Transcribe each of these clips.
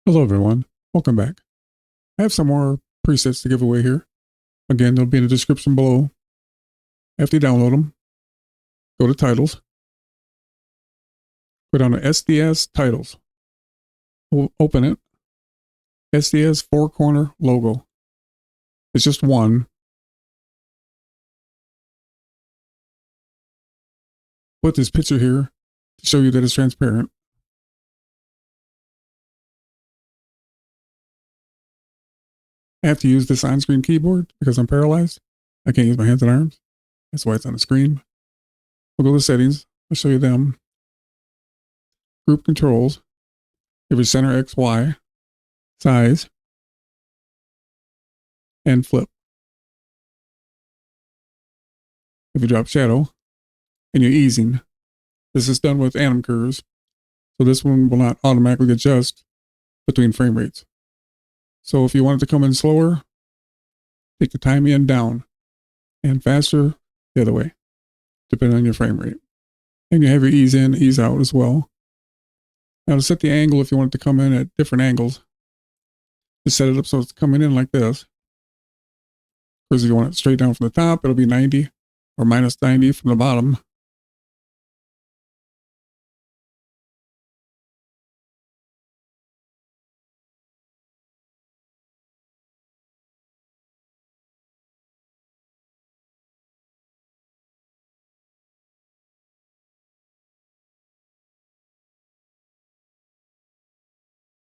Hello everyone, welcome back. I have some more presets to give away here. Again, they'll be in the description below. After you download them, go to titles, go down to SDS titles, open it, SDS four corner logo. It's just one. Put this picture here to show you that it's transparent. I have to use this on-screen keyboard because I'm paralyzed. I can't use my hands and arms. That's why it's on the screen. We'll go to settings. I'll show you them. Group controls. Give it center X, Y, size, and flip. If you drop shadow and you're easing, this is done with anim curves. So this one will not automatically adjust between frame rates. So if you want it to come in slower, take the time in down, and faster the other way, depending on your frame rate. And you have your ease in, ease out as well. Now to set the angle, if you want it to come in at different angles, just set it up so it's coming in like this. Because if you want it straight down from the top, it'll be 90 or minus 90 from the bottom.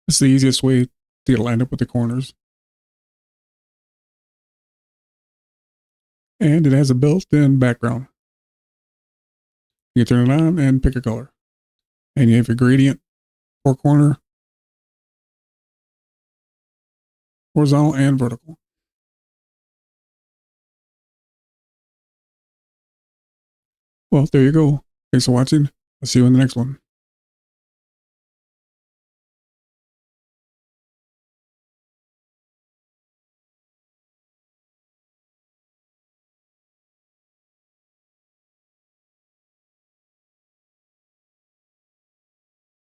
It's the easiest way to get it lined up with the corners. And it has a built-in background. You can turn it on and pick a color. And you have your gradient, four corner, horizontal, and vertical. Well, there you go. Thanks for watching. I'll see you in the next one.